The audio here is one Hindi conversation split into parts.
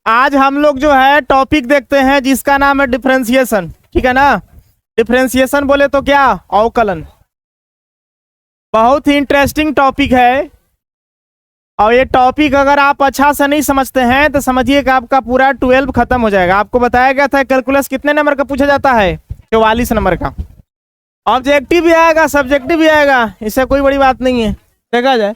आज हम लोग जो है टॉपिक देखते हैं जिसका नाम है डिफरेंशिएशन। ठीक है ना। डिफरेंशिएशन बोले तो क्या, अवकलन। बहुत ही इंटरेस्टिंग टॉपिक है। और ये टॉपिक अगर आप अच्छा से नहीं समझते हैं तो समझिए कि आपका पूरा 12 खत्म हो जाएगा। आपको बताया गया था कैलकुलस कितने नंबर का पूछा जाता है, 44 नंबर का। ऑब्जेक्टिव भी आएगा, सब्जेक्टिव भी आएगा, इससे कोई बड़ी बात नहीं है, देखा जाए।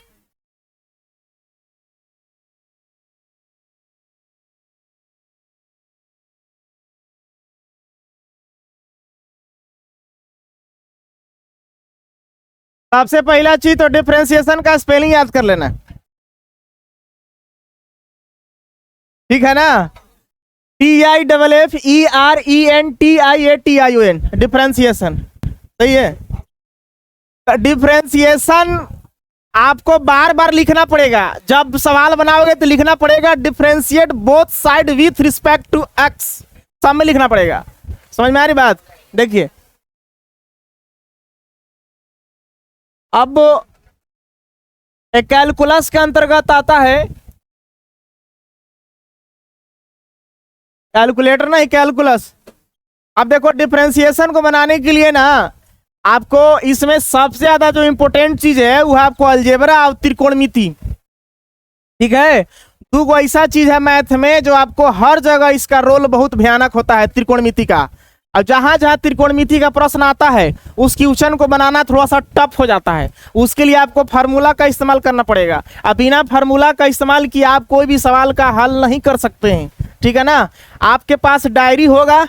सबसे पहला चीज तो डिफरेंशिएशन का स्पेलिंग याद कर लेना। ठीक है ना। TIFFERENTIATION डिफरेंशिएशन, सही है। डिफरेंशिएशन आपको बार बार लिखना पड़ेगा। जब सवाल बनाओगे तो लिखना पड़ेगा differentiate both side with respect to X, सब में लिखना पड़ेगा। समझ में आ रही बात। देखिए अब एक कैलकुलस के अंतर्गत आता है, कैलकुलेटर नहीं कैलकुलस। अब देखो डिफरेंशिएशन को बनाने के लिए ना आपको इसमें सबसे ज्यादा जो इंपॉर्टेंट चीज है वो है आपको अलजेब्रा और त्रिकोणमिति। ठीक है। दो ऐसा चीज है मैथ में जो आपको हर जगह इसका रोल बहुत भयानक होता है, त्रिकोणमिति का। और जहां जहां त्रिकोणमिति का प्रश्न आता है उसकी क्वेश्चन को बनाना थोड़ा सा टफ हो जाता है। उसके लिए आपको फार्मूला का इस्तेमाल करना पड़ेगा। अब बिना फार्मूला का इस्तेमाल किए आप कोई भी सवाल का हल नहीं कर सकते हैं। ठीक है ना। आपके पास डायरी होगा,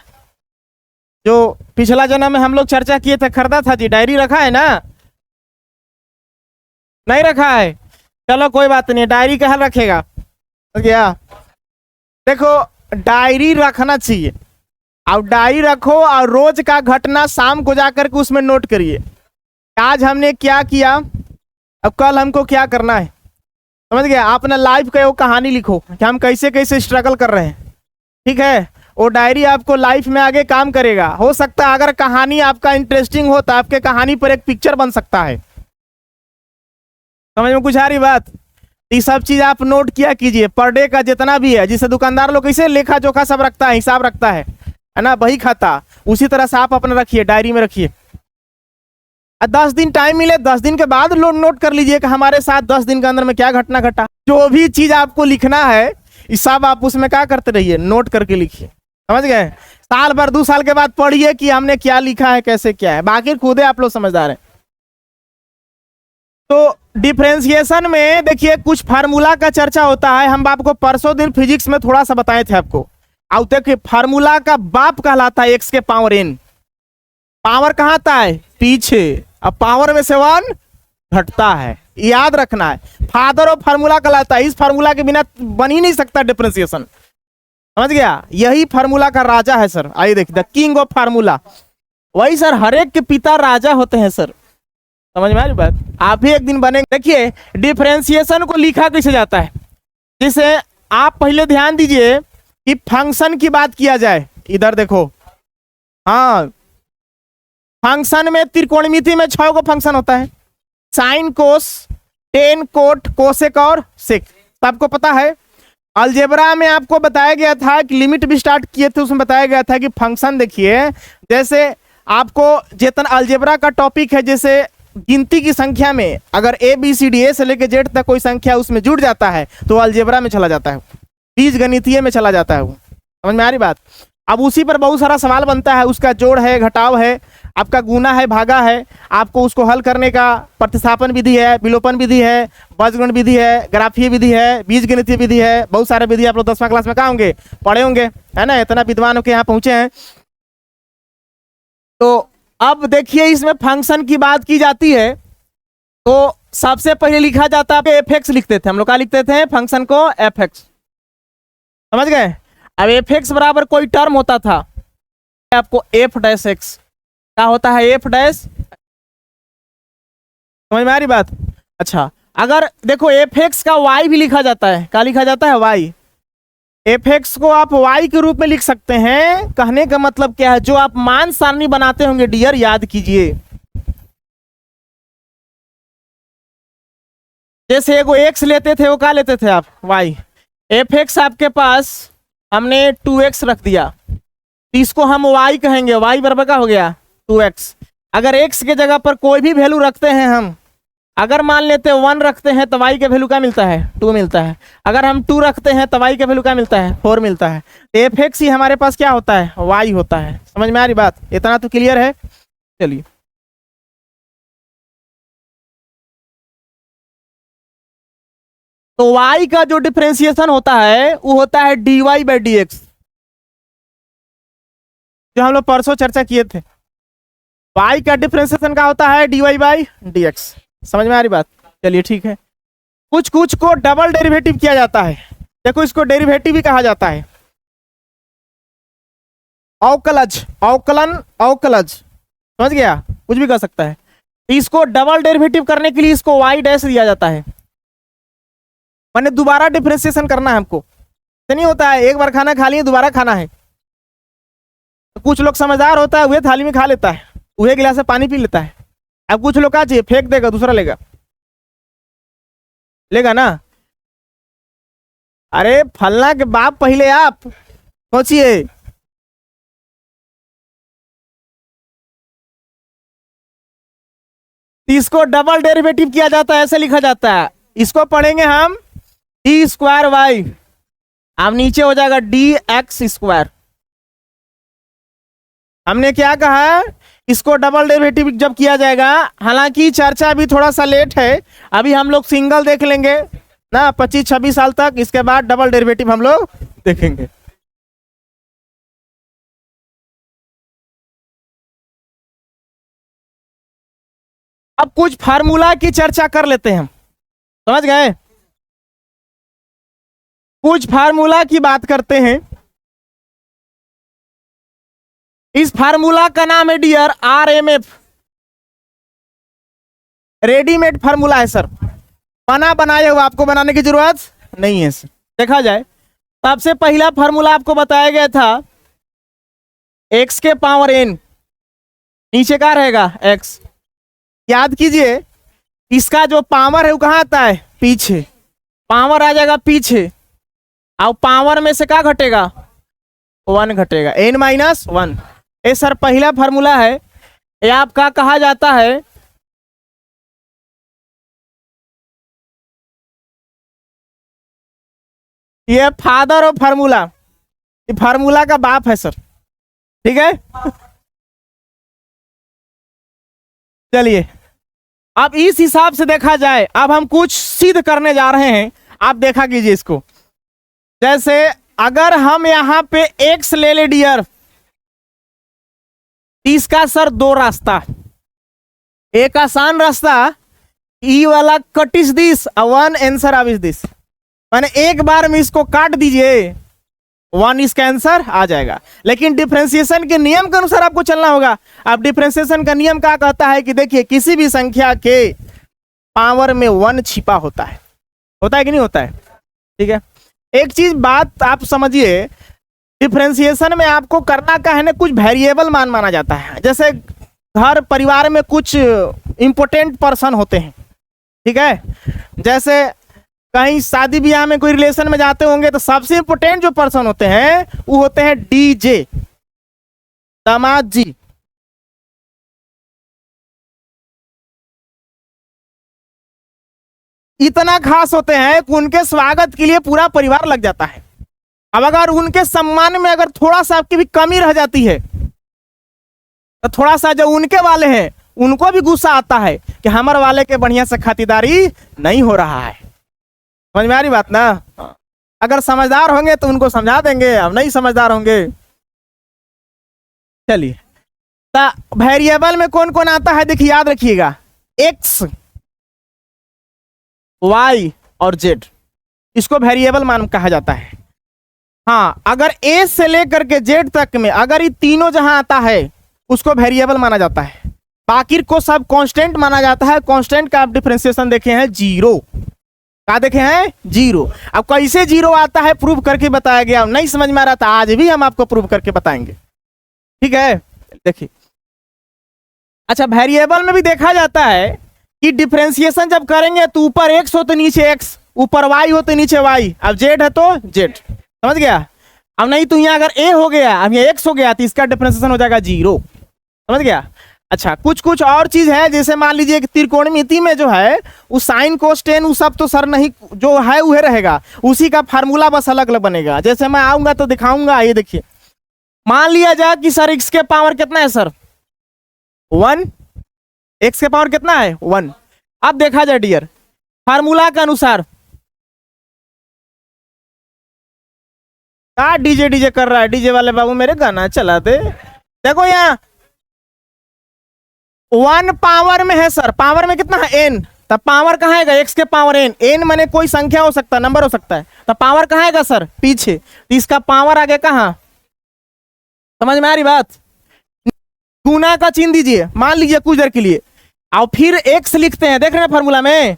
जो पिछला जन्म में हम लोग चर्चा किए थे, खरीदा था जी, डायरी रखा है ना, नहीं रखा है, चलो कोई बात नहीं, डायरी का हल रखेगा क्या। देखो डायरी रखना चाहिए, और डायरी रखो और रोज का घटना शाम को जाकर के उसमें नोट करिए। आज हमने क्या किया, अब कल हमको क्या करना है, समझ गया। आप अपना लाइफ का वो कहानी लिखो कि हम कैसे कैसे स्ट्रगल कर रहे हैं। ठीक है। वो डायरी आपको लाइफ में आगे काम करेगा। हो सकता है अगर कहानी आपका इंटरेस्टिंग हो तो आपके कहानी पर एक पिक्चर बन सकता है। समझ में कुछ आ रही बात। ये सब चीज आप नोट किया कीजिए, पर डे का जितना भी है, जिसे दुकानदार लोग कैसे लेखा जोखा सब रखता है, हिसाब रखता है ना, बही खाता, उसी तरह से आप अपना रखिए, डायरी में रखिए। 10 दिन टाइम मिले, 10 दिन के बाद लोग नोट कर लीजिए कि हमारे साथ 10 दिन के अंदर में क्या घटना घटा। जो भी चीज आपको लिखना है ये सब आप उसमें क्या करते रहिए, नोट करके लिखिए। समझ गए। साल भर 2 साल के बाद पढ़िए कि हमने क्या लिखा है, कैसे क्या है, बाकी खुद आप लोग समझदार हैं। तो डिफरेंशिएशन में देखिए कुछ फार्मूला का चर्चा होता है। हम आपको परसों दिन फिजिक्स में थोड़ा सा बताए थे आपको। अब देखिए फार्मूला का बाप कहलाता है एक्स के पावर n। पावर कहाँ आता है, पीछे। अब पावर में से 1 घटता है, याद रखना है। फादर ऑफ फार्मूला कहलाता है। इस फार्मूला के बिना बन ही नहीं सकता डिफरेंशिएशन। समझ गया। यही फार्मूला का राजा है सर। आइए देखिए, द किंग ऑफ फार्मूला। वही सर, हर एक के पिता राजा होते हैं सर। समझ में आ रही बात। आप भी एक दिन बनेंगे। देखिए डिफरेंशिएशन को लिखा कैसे जाता है, जिसे आप पहले ध्यान दीजिए कि फंक्शन की बात किया जाए। इधर देखो, हाँ फंक्शन में त्रिकोणमिति में 6 फंक्शन होता है, sine cos ten coat cosec और सेक, सबको पता है। अलजेब्रा में आपको बताया गया था कि लिमिट भी स्टार्ट किए थे, उसमें बताया गया था कि फंक्शन देखिए, जैसे आपको जितना अलजेब्रा का टॉपिक है, जैसे गिनती की संख्या में अगर ABCD A से लेकर Z तक कोई संख्या उसमें जुड़ जाता है तो अलजेब्रा में चला जाता है, बीज गणितीय में चला जाता है वो। समझ में आ रही बात। अब उसी पर बहुत सारा सवाल बनता है, उसका जोड़ है, घटाव है, आपका गुना है, भागा है, आपको उसको हल करने का प्रतिस्थापन विधि है, विलोपन विधि है, बीजगणित विधि है, ग्राफीय विधि है, बीज गणितीय विधि है, बहुत सारे विधि आप लोग 10वां क्लास में कहाँ होंगे, पढ़े होंगे, है ना। इतना विद्वान होकर यहाँ पहुंचे हैं। तो अब देखिए इसमें फंक्शन की बात की जाती है तो सबसे पहले लिखा जाता है एफ लिखते थे हम लोग। क्या लिखते थे फंक्शन को, एफ। समझ गए। अब एफ बराबर कोई टर्म होता था, आपको एफ डैश एक्स, क्या होता है एफ डैश। समझ में आ रही बात। अच्छा अगर देखो एफ का वाई भी लिखा जाता है, क्या लिखा जाता है, वाई। एफ को आप वाई के रूप में लिख सकते हैं। कहने का मतलब क्या है, जो आप मान सारणी बनाते होंगे डियर, याद कीजिए। जैसे एगो एक्स लेते थे, वो क्या लेते थे आप, वाई। एफ आपके पास हमने 2x रख दिया, तो इसको हम y कहेंगे, y बराबर का हो गया 2x। अगर x के जगह पर कोई भी वैल्यू रखते हैं हम, अगर मान लेते हैं 1 रखते हैं तो y का वैल्यू क्या मिलता है 2 मिलता है। अगर हम 2 रखते हैं तो y का वैल्यू क्या मिलता है 4 मिलता है। एफ एक्स ही हमारे पास क्या होता है y होता है। समझ में आ रही बात, इतना तो क्लियर है। चलिए तो y का जो डिफरेंशिएशन होता है वो होता है dy/dx, जो हम लोग परसों चर्चा किए थे। y का डिफरेंशिएशन का होता है dy/dx। समझ में आ रही बात। चलिए ठीक है। कुछ कुछ को डबल डेरिवेटिव किया जाता है, देखो इसको डेरिवेटिव भी कहा जाता है, अवकलज, अवकलन, अवकलज, समझ गया, कुछ भी कर सकता है। इसको डबल डेरिवेटिव करने के लिए इसको y डैश दिया जाता है, मैंने दोबारा डिफरेंशिएशन करना है हमको। तो नहीं होता है एक बार खाना खा लिए दोबारा खाना है। तो कुछ लोग समझदार होता है वह थाली में खा लेता है, वह गिलास से पानी पी लेता है। अब कुछ लोग क्या चाहिए फेंक देगा, दूसरा लेगा, लेगा ना। अरे फलना के बाप पहले आप सोचिए। इसको डबल डेरिवेटिव किया जाता है, ऐसे लिखा जाता है। इसको पढ़ेंगे हम d²y, अब नीचे हो जाएगा dx²। हमने क्या कहा, इसको डबल डेरिवेटिव जब किया जाएगा, हालांकि चर्चा अभी थोड़ा सा लेट है, अभी हम लोग सिंगल देख लेंगे ना 25-26 साल तक, इसके बाद डबल डेरिवेटिव हम लोग देखेंगे। अब कुछ फार्मूला की चर्चा कर लेते हैं हम, समझ गए। कुछ फार्मूला की बात करते हैं। इस फार्मूला का नाम है डियर RMF, रेडीमेड फार्मूला है सर, बना बनाया हुआ, आपको बनाने की जरूरत नहीं है सर। देखा जाए सबसे पहला फार्मूला आपको बताया गया था x के पावर n, नीचे का रहेगा x। याद कीजिए इसका जो पावर है वो कहाँ आता है पीछे, पावर आ जाएगा पीछे, और पावर में से क्या घटेगा 1 घटेगा, n-1। ये सर पहला फार्मूला है, ये आपका कहा जाता है ये फादर ऑफ फार्मूला, ये फार्मूला का बाप है सर, ठीक है। चलिए अब इस हिसाब से देखा जाए, अब हम कुछ सिद्ध करने जा रहे हैं, आप देखा कीजिए इसको। जैसे अगर हम यहां पे x ले ले डियर, इसका सर 2 रास्ता, एक आसान रास्ता ई वाला cut is this, one answer of is this, माने एक बार में इसको काट दीजिए 1 इसका आंसर आ जाएगा। लेकिन डिफरेंशिएशन के नियम के अनुसार आपको चलना होगा। अब डिफरेंशिएशन का नियम क्या कहता है कि देखिए किसी भी संख्या के पावर में 1 छिपा होता है कि नहीं होता है, ठीक है। एक चीज बात आप समझिए, डिफरेंशिएशन में आपको करना क्या है ना, कुछ वेरिएबल मान माना जाता है। जैसे घर परिवार में कुछ इंपॉर्टेंट पर्सन होते हैं, ठीक है। जैसे कहीं शादी ब्याह में कोई रिलेशन में जाते होंगे तो सबसे इंपॉर्टेंट जो पर्सन होते हैं वो होते हैं डीजे, दामाद जी। इतना खास होते हैं कि उनके स्वागत के लिए पूरा परिवार लग जाता है। अब अगर उनके सम्मान में अगर थोड़ा सा आपकी भी कमी रह जाती है तो थोड़ा सा जो उनके वाले हैं उनको भी गुस्सा आता है कि हमारे वाले के बढ़िया से खातिरदारी नहीं हो रहा है। समझ में आ रही बात ना। अगर समझदार होंगे तो उनको समझा देंगे, अब नहीं समझदार होंगे। चलिए तो वेरिएबल में कौन कौन आता है देखिए, याद रखिएगा x, y और z, इसको वेरिएबल मान कहा जाता है। हाँ, अगर a से लेकर के z तक में अगर ये तीनों जहां आता है उसको वेरिएबल माना जाता है, बाकी को सब कांस्टेंट माना जाता है। कांस्टेंट का आप डिफरेंशिएशन देखे हैं 0, क्या देखे हैं 0। अब कैसे 0 आता है प्रूव करके बताया गया, नहीं समझ में आ रहा था, आज भी हम आपको प्रूव करके बताएंगे, ठीक है। देखिए अच्छा, वेरिएबल में भी देखा जाता है कि डिफरेंशिएशन जब करेंगे तो ऊपर x हो तो नीचे x, ऊपर y हो तो नीचे y, अब z है तो z, समझ गया। अब नहीं तो यहाँ अगर ए हो गया, अब ये एक्स हो गया, तो इसका डिफरेंशिएशन हो जाएगा 0। समझ गया? अच्छा, कुछ कुछ और चीज है, जैसे मान लीजिए कि त्रिकोणमिति में जो है वो साइन कोस टेन वो सब तो सर नहीं, जो है वह रहेगा, उसी का फार्मूला बस अलग अलग बनेगा। जैसे मैं आऊंगा तो दिखाऊंगा, ये देखिए, मान लिया जाए कि सर एक्स के पावर कितना है सर 1, एक्स के पावर कितना है 1। अब देखा जाए डियर, फार्मूला के अनुसार क्या डीजे डीजे कर रहा है, डीजे वाले बाबू मेरे गाना चला दे। देखो यहाँ 1 पावर में है सर, पावर में कितना है n, तब पावर कहाँ आएगा x के पावर n, n माने कोई संख्या हो सकता है, नंबर हो सकता है, तब पावर कहाँ आएगा सर पीछे, तो इसका पावर आगे कहाँ, समझ में आ रही बात? गुना का चिन्ह दीजिए मान लीजिए कुछ देर के लिए, और फिर x लिखते हैं, देख रहे हैं फॉर्मूला में,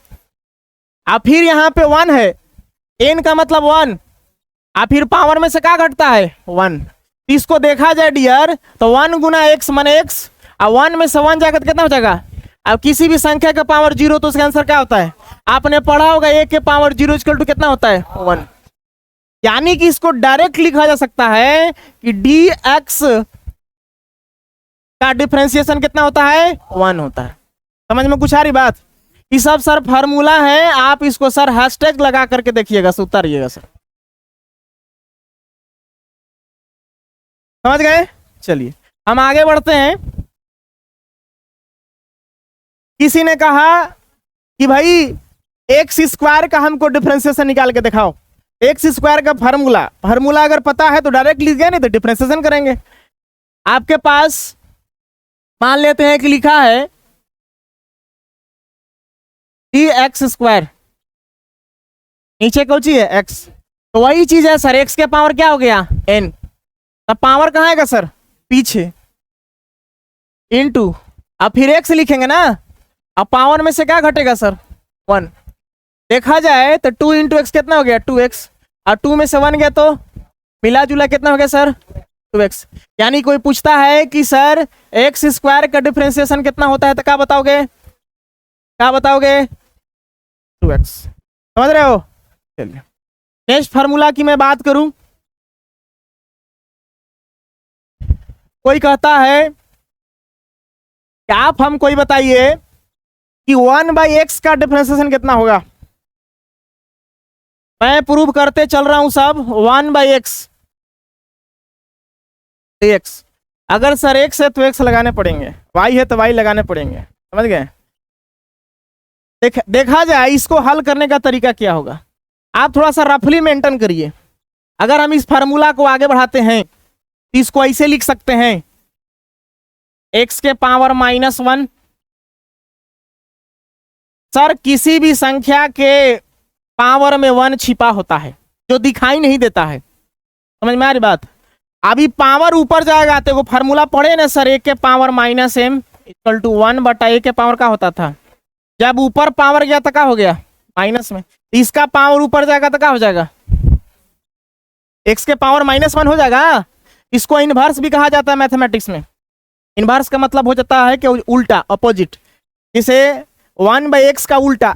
और फिर यहाँ पे 1 है, n का मतलब 1, और फिर पावर में से क्या घटता है 1, इसको देखा जाए डियर तो 1 गुना x माने x, और 1 में से 1 जाकर कितना हो जाएगा, अब किसी भी संख्या का पावर 0 तो उसका आंसर क्या होता है, आपने पढ़ा होगा a के पावर 0 इक्वल टू कितना होता है 1। यानी कि इसको डायरेक्ट लिखा जा सकता है कि dx का डिफरेंशिएशन कितना होता है 1 होता है। समझ में कुछ आ रही बात? ये सब सर फार्मूला है, आप इसको सर हैशटैग लगा करके देखिएगा, उतारिएगा सर। समझ गए? चलिए हम आगे बढ़ते हैं। किसी ने कहा कि भाई एक्स स्क्वायर का हमको डिफरेंशिएशन निकाल के दिखाओ, एक्स स्क्वायर का फार्मूला अगर पता है तो डायरेक्ट लिख गए, नहीं तो डिफरेंशिएशन करेंगे। आपके पास मान लेते हैं कि लिखा है एक्स स्क्वायर, नीचे कौन सी है एक्स, तो वही चीज है सर, एक्स के पावर क्या हो गया n, तब पावर कहाँ आएगा सर पीछे, इनटू, अब फिर एक्स लिखेंगे ना, अब पावर में से क्या घटेगा सर 1, देखा जाए तो 2 इंटू एक्स कितना हो गया 2x, और 2 में से 1 गया तो मिला जुला कितना हो गया सर 2x। यानी कोई पूछता है कि सर एक्स स्क्वायर का डिफरेंशिएशन कितना होता है, तो क्या बताओगे, क्या बताओगे 2x। समझ रहे हो? चलिए नेक्स्ट फार्मूला की मैं बात करूं, कोई कहता है कि आप हम कोई बताइए कि 1/x का डिफरेंशिएशन कितना होगा। मैं प्रूव करते चल रहा हूं सब, 1/x, x, अगर सर x है तो x लगाने पड़ेंगे, y है तो y लगाने पड़ेंगे। समझ गए? देखा जाए इसको हल करने का तरीका क्या होगा, आप थोड़ा सा रफली मेंटेन करिए। अगर हम इस फार्मूला को आगे बढ़ाते हैं तो इसको ऐसे लिख सकते हैं, x के पावर -1, सर किसी भी संख्या के पावर में 1 छिपा होता है जो दिखाई नहीं देता है। समझ में आ रही बात? अभी पावर ऊपर जाएगा तो वो फार्मूला पढ़े ना सर, a के पावर -m इक्वल टू 1 बटा a के पावर का होता था, जब ऊपर पावर गया तो क्या हो गया माइनस में, इसका पावर ऊपर जाएगा तो क्या हो जाएगा x के पावर -1 हो जाएगा। इसको इनवर्स भी कहा जाता है मैथमेटिक्स में, इनवर्स का मतलब हो जाता है कि उल्टा, अपोजिट, जिसे 1/x का उल्टा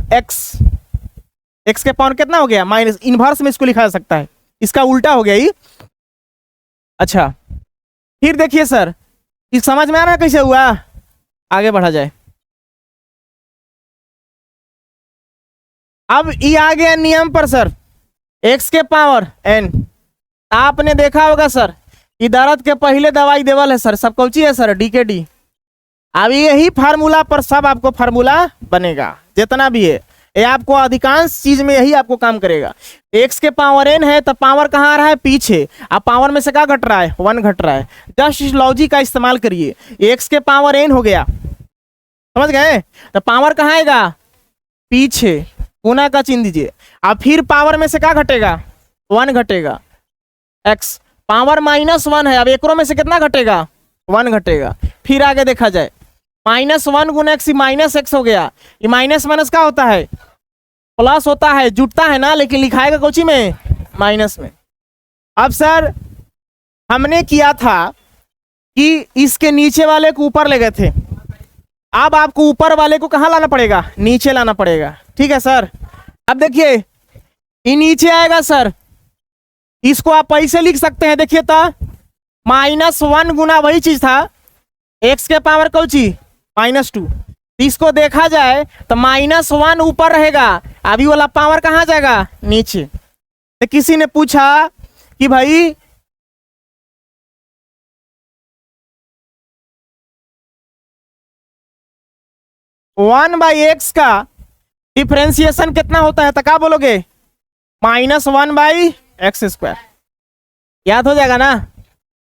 x के पावर कितना हो गया माइनस, इनवर्स में इसको लिखा जा सकता है, इसका उल्टा हो गया ही। अच्छा फिर देखिए सर, इस समझ में आ रहा है कैसे हुआ, आगे बढ़ा जाए। अब ये आ गया नियम पर सर, x के पावर n, आपने देखा होगा सर ये दर्द के पहले दवाई देवल है सर, सब कौची है सर DKD। अब यही फार्मूला पर सब आपको फार्मूला बनेगा, जितना भी है ये आपको अधिकांश चीज में यही आपको काम करेगा। x के पावर n है तो पावर कहाँ आ रहा है पीछे, अब पावर में से क्या घट रहा है 1 घट रहा है, जस्ट इस लॉजिक का इस्तेमाल करिए, x के पावर n हो गया, समझ गए, तो पावर कहाँ आएगा पीछे, गुना का चिन्ह दीजिए, अब फिर पावर में से क्या घटेगा 1 घटेगा, x पावर -1 है, अब एकरों में से कितना घटेगा 1 घटेगा। फिर आगे देखा जाए -1 गुना x -x हो गया, ये माइनस माइनस क्या होता है प्लस होता है, जुटता है ना, लेकिन लिखाएगा कोची में माइनस में। अब सर हमने किया था कि इसके नीचे वाले को ऊपर ले गए थे, अब आपको ऊपर वाले को कहाँ लाना पड़ेगा नीचे लाना पड़ेगा, ठीक है सर। अब देखिए ये नीचे आएगा सर, इसको आप ऐसे लिख सकते हैं, देखिए तो -1 गुना वही चीज था, एक्स के पावर कौन ची -2। इसको देखा जाए तो -1 ऊपर रहेगा, अभी वाला पावर कहाँ जाएगा नीचे। तो किसी ने पूछा कि भाई वन बाई एक्स का डिफरेंशिएशन कितना होता है, तो क्या बोलोगे -1 बाई एक्स स्क्वायर। याद हो जाएगा ना,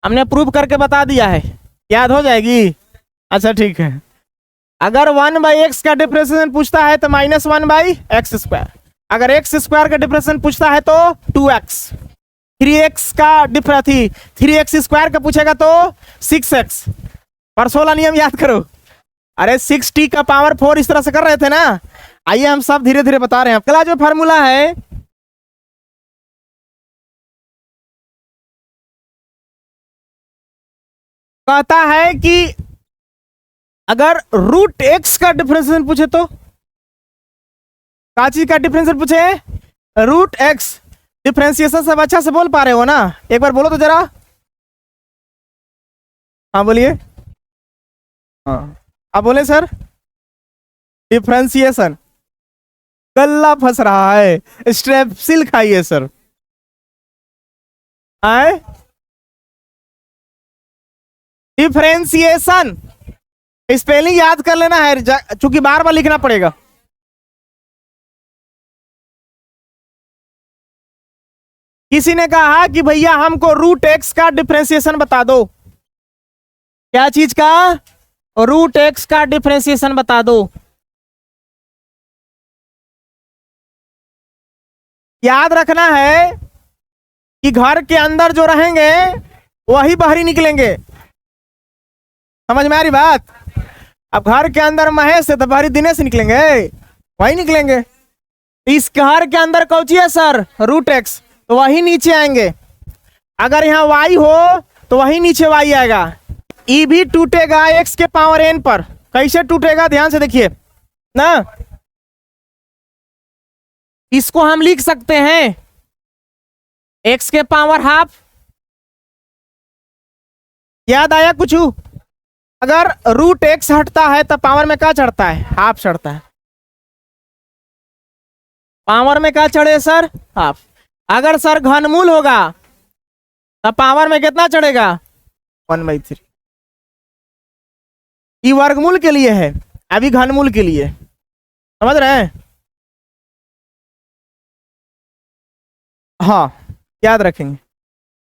हमने प्रूव करके बता दिया है, याद हो जाएगी। अच्छा ठीक है, अगर 1 बाई एक्स का डिफरेंशिएशन पूछता है तो -1 बाई एक्स स्क्वायर, अगर एक्स स्क्वायर का डिफरेंशिएशन पूछता है तो 2x, 3x का डिफरेंस 3x स्क्वायर का पूछेगा तो 6x। परसों वाला नियम याद करो, अरे 6t का पावर 4 इस तरह से कर रहे थे ना। आइए हम सब धीरे धीरे बता रहे हैं। अगला जो फार्मूला है कहता है कि अगर √x का डिफरेंशिएशन पूछे तो, का चीज का डिफरेंशिएशन पूछे, √x। डिफरेंशिएशन सब अच्छा से बोल पा रहे हो ना, एक बार बोलो तो जरा। हाँ बोलिए, हाँ आप बोले सर। डिफरेंशिएशन गला फंस रहा है, स्ट्रेप्सिल खाइए सर। आए डिफरेंशिएशन स्पेलिंग याद कर लेना है, चूंकि बार बार लिखना पड़ेगा। किसी ने कहा कि भैया हमको √x का डिफरेंशिएशन बता दो, क्या चीज का, √x का डिफरेंशिएशन बता दो। याद रखना है कि घर के अंदर जो रहेंगे वही बाहरी निकलेंगे, समझ में आ रही बात। अब घर के अंदर महेश है तो बाहरी दिनेश निकलेंगे, वही निकलेंगे। इस घर के अंदर कौन सी है सर, √x, तो वही नीचे आएंगे। अगर यहाँ y हो तो वही नीचे y आएगा। ई भी टूटेगा x के पावर n पर, कैसे टूटेगा ध्यान से देखिए ना। इसको हम लिख सकते हैं x के पावर हाफ। याद आया कुछ, अगर √x हटता है तो पावर में क्या चढ़ता है, हाफ चढ़ता है। पावर में क्या चढ़े सर, हाफ। अगर सर घनमूल होगा तो पावर में कितना चढ़ेगा, 1/3। ये वर्गमूल के लिए है, अभी घनमूल के लिए, समझ रहे हैं। हाँ याद रखेंगे।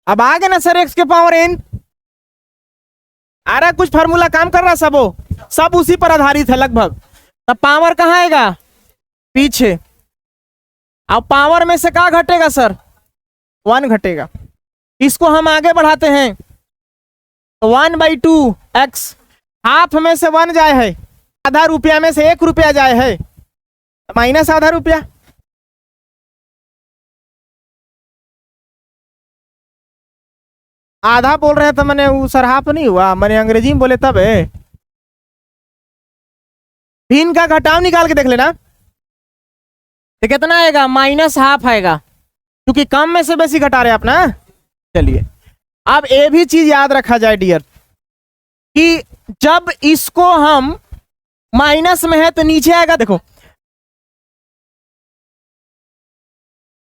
अब आ गए ना सर x के पावर n, आ रहा कुछ फार्मूला काम कर रहा, सब उसी पर आधारित है लगभग। तब पावर कहाँ आएगा, पीछे। अब पावर में से क्या घटेगा सर, 1 घटेगा। इसको हम आगे बढ़ाते हैं, 1/2x, हाफ में से 1 जाए है, आधा रुपया में से 1 रुपया जाए है, माइनस आधा रुपया। आधा बोल रहे हैं तो मैंने वो सर हाफ नहीं हुआ, मैंने अंग्रेजी में बोले तब है। भिन्न का घटाव निकाल के देख लेना, तो कितना आएगा, -½ आएगा, क्योंकि कम में से बेसी घटा रहे आप ना। चलिए अब ये भी चीज याद रखा जाए डियर, कि जब इसको हम माइनस में है तो नीचे आएगा। देखो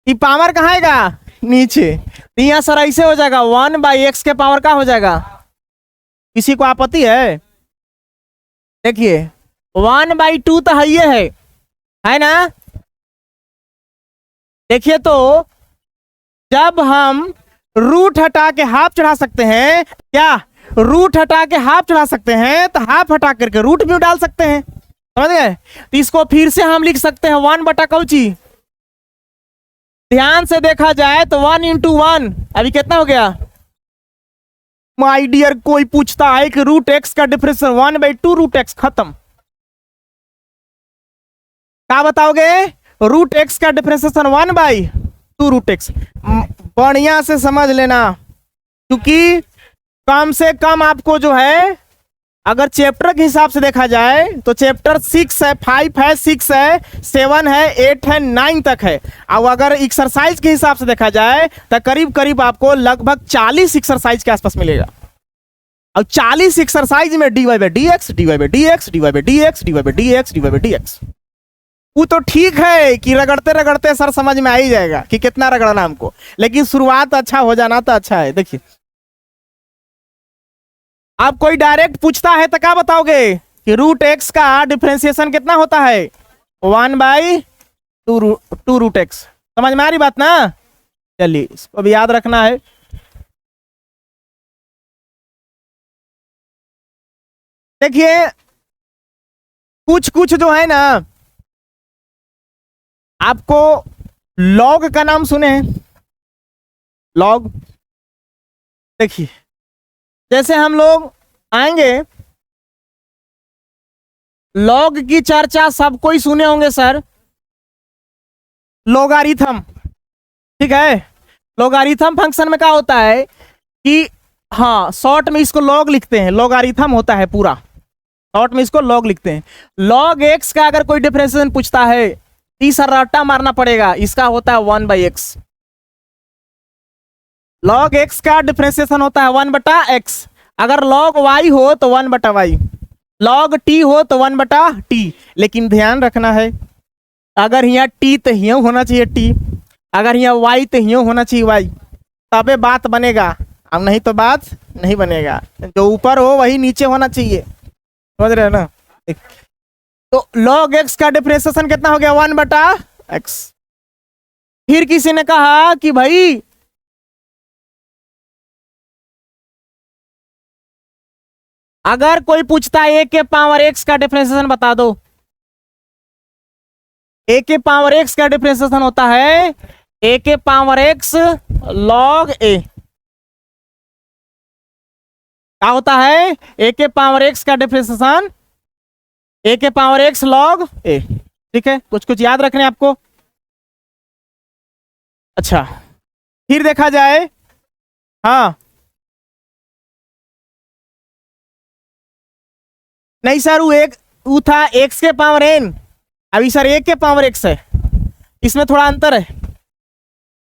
ये पावर कहाँ आएगा, नीचे। तो यहाँ सर ऐसे हो जाएगा, 1/x के पावर का हो जाएगा। किसी को आपत्ति है, देखिए 1/2 तो है ना। देखिए तो जब हम रूट हटा के हाफ चढ़ा सकते हैं, क्या रूट हटा के हाफ चढ़ा सकते हैं, तो हाफ हटा करके रूट भी डाल सकते हैं, समझ गए। तो इसको फिर से हम लिख सकते हैं 1/कौची। ध्यान से देखा जाए तो 1 × 1 अभी कितना हो गया, माय डियर। कोई पूछता है कि √x का डिफरेंशिएशन 1/2 √x, खत्म। क्या बताओगे, √x का डिफरेंशिएशन 1/2 √x। बढ़िया से समझ लेना, क्योंकि कम से कम आपको जो है अगर चैप्टर के हिसाब से देखा जाए तो चैप्टर 6 है, 5 है, 6 है, 7 है, 8 है, 9 तक है। अब अगर एक्सरसाइज के हिसाब से देखा जाए तो करीब करीब आपको लगभग 40 एक्सरसाइज के आसपास मिलेगा। अब 40 एक्सरसाइज में dy by D x, dy by D x, dy by D x, dy by D x, dy by D x, वो तो ठीक है कि रगड़ते रगड़ते सर समझ में आ ही जाएगा कि कितना रगड़ना हमको, लेकिन शुरुआत अच्छा हो जाना तो अच्छा है। देखिए आप कोई डायरेक्ट पूछता है तो क्या बताओगे कि रूट एक्स का डिफरेंशिएशन कितना होता है, 1/2 रूट एक्स। समझ में आ रही बात ना? चलिए इसको भी याद रखना है। देखिए कुछ कुछ जो है ना, आपको लॉग का नाम सुने हैं? लॉग, देखिए जैसे हम लोग आएंगे, लॉग की चर्चा सबको ही सुने होंगे सर। लोगारिथम, ठीक है। लोगारिथम फंक्शन में क्या होता है कि हाँ शॉर्ट में इसको लॉग लिखते हैं, लोगारिथम होता है पूरा, शॉर्ट में इसको लॉग लिखते हैं। लॉग एक्स का अगर कोई डिफरेंशिएशन पूछता है, तीसरा रट्टा मारना पड़ेगा, इसका होता है 1/x। लॉग एक्स का डिफरेंशिएशन होता है 1/x। अगर लॉग y हो तो 1/y, लॉग t हो तो 1/t। लेकिन ध्यान रखना है, अगर यहाँ t तो यहाँ होना चाहिए t, अगर यहाँ y तो यहाँ होना चाहिए y, तबे बात बनेगा। अब नहीं तो बात नहीं बनेगा, जो ऊपर हो वही नीचे होना चाहिए, समझ रहे हो ना? तो log x का डिफरेंशिएशन कितना हो गया, 1/x। फिर किसी ने कहा कि भाई अगर कोई पूछता है a के पावर x का डिफरेंशिएशन बता दो, a के पावर x का डिफरेंशिएशन होता है a के पावर x log a। क्या होता है? a के पावर x का डिफरेंशिएशन a के पावर x log a। ठीक है, कुछ कुछ याद रखने आपको। अच्छा फिर देखा जाए, हाँ नहीं सर वो था x के पावर n, अभी सर a के पावर x है, इसमें थोड़ा अंतर है।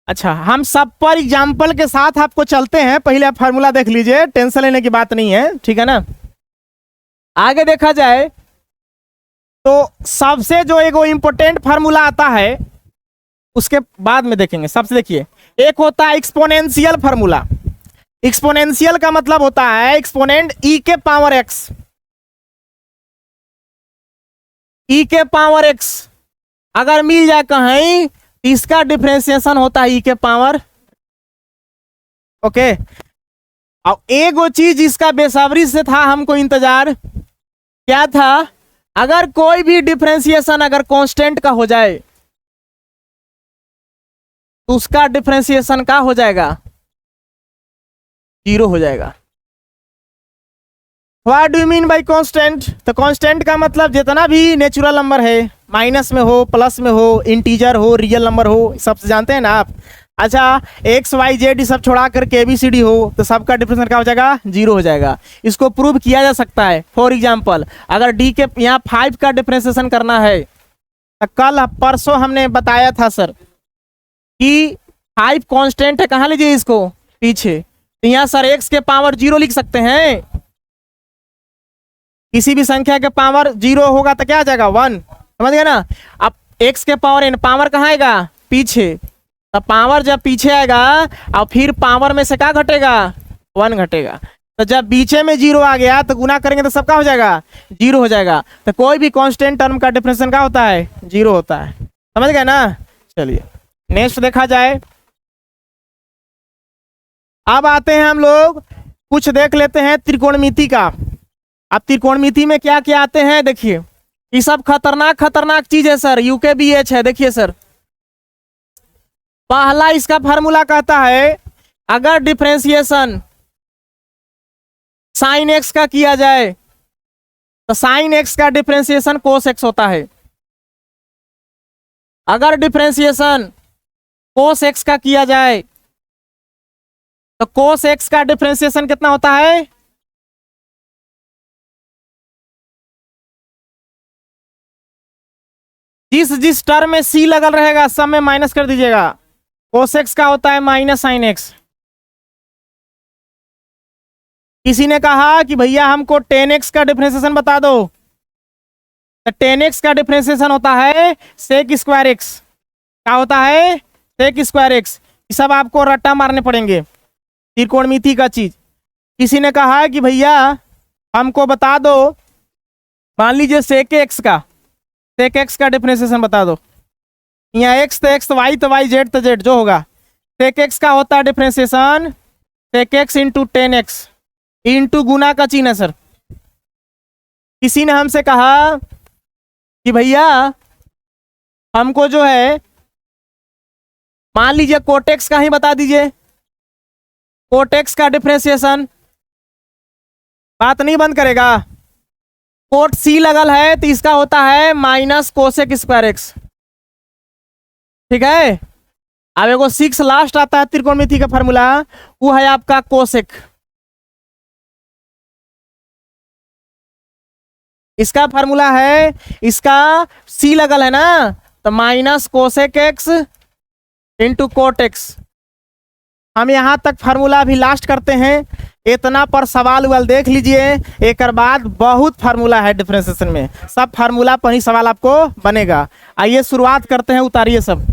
अच्छा हम सब पर एग्जाम्पल के साथ आपको चलते हैं, पहले आप फार्मूला देख लीजिए, टेंशन लेने की बात नहीं है, ठीक है ना? आगे देखा जाए तो सबसे जो एक इंपॉर्टेंट फार्मूला आता है उसके बाद में देखेंगे। सबसे देखिए, एक होता है एक्सपोनेंशियल फार्मूला। एक्सपोनेंशियल का मतलब होता है एक्सपोनेंट e के पावर x, e के पावर x अगर मिल जाए कहीं, इसका डिफरेंशिएशन होता है e के पावर। ओके, अब एक वो चीज इसका बेसब्री से था हमको इंतजार, क्या था? अगर कोई भी डिफरेंशिएशन अगर कांस्टेंट का हो जाए तो उसका डिफरेंशिएशन का हो जाएगा, 0 हो जाएगा। What do you mean by constant? तो कांस्टेंट का मतलब जितना भी नेचुरल नंबर है, माइनस में हो, प्लस में हो, इंटीजर हो, रियल नंबर हो, सब जानते हैं ना आप। अच्छा एक्स वाई जेड सब छोड़ा करके ABCD हो तो सबका डिफरेंशिएशन क्या हो जाएगा, 0 हो जाएगा। इसको प्रूव किया जा सकता है। फॉर एग्जांपल अगर डी के यहाँ 5 का डिफरेंशिएशन करना है तो कल परसों हमने बताया था सर कि 5 कांस्टेंट है, कहाँ लीजिए इसको पीछे, तो यहाँ सर x के पावर 0 लिख सकते हैं। किसी भी संख्या के पावर 0 होगा तो क्या आ जाएगा, 1, समझ गए ना? अब x के पावर n, पावर कहाँ आएगा, पीछे, तो पावर जब पीछे आएगा और फिर पावर में से क्या घटेगा, 1 घटेगा। तो जब बीचे में 0 आ गया तो गुना करेंगे तो सब क्या हो जाएगा, 0 हो जाएगा। तो कोई भी कांस्टेंट टर्म का डिफरेंशिएशन क्या होता है, 0 होता है, समझ गए ना? चलिए नेक्स्ट देखा जाए। अब आते हैं हम लोग, कुछ देख लेते हैं त्रिकोणमिति का। अब त्रिकोणमिति में क्या क्या आते हैं देखिए, ये सब खतरनाक खतरनाक चीज है सर, UKBH है। देखिए सर, पहला इसका फार्मूला कहता है अगर डिफरेंशिएशन साइन एक्स का किया जाए तो साइन एक्स का डिफरेंशिएशन कोस एक्स होता है। अगर डिफरेंशिएशन कोस एक्स का किया जाए तो कोस एक्स का डिफरेंशिएशन कितना होता है, जिस टर्म में सी लगल रहेगा सब में माइनस कर दीजिएगा। कोस एक्स का होता है माइनस साइन एक्स। किसी ने कहा कि भैया हमको टेन एक्स का डिफरेंशिएशन बता दो, तो टेन एक्स का डिफरेंशिएशन होता है सेक स्क्वायर एक्स। क्या होता है? Sec square X. ये सब आपको रट्टा मारने पड़ेंगे, त्रिकोणमिति का चीज। किसी ने कहा कि भैया हमको बता दो, मान लीजिए सेक एक्स का डिफरेंशिएशन बता दो। यहाँ एक्स तो एक्स, वाई तो वाई, जेड तो जेड, जो होगा। सेक एक्स का होता है डिफरेंशिएशन सेक x into ten x, into गुना का चिन्ह है सर। किसी ने हमसे कहा कि भैया हमको जो है मान लीजिए कोटेक्स का ही बता दीजिए, कोटेक्स का डिफरेंशिएशन। बात नहीं बंद करेगा। कोट सी लगल है तो इसका होता है माइनस कोसेक स्क्वायर एक्स। ठीक है। अब एगो 6 लास्ट आता है त्रिकोणमिति का फॉर्मूला, वो है आपका कोसेक। इसका फार्मूला है, इसका सी लगल है ना, तो minus cosec x into cot x. हम यहां तक फार्मूला अभी लास्ट करते हैं। इतना पर सवाल उवाल देख लीजिए, एक बाद बहुत फार्मूला है डिफरेंशिएशन में, सब फार्मूला पर ही सवाल आपको बनेगा। आइए शुरुआत करते हैं, उतारिए सब।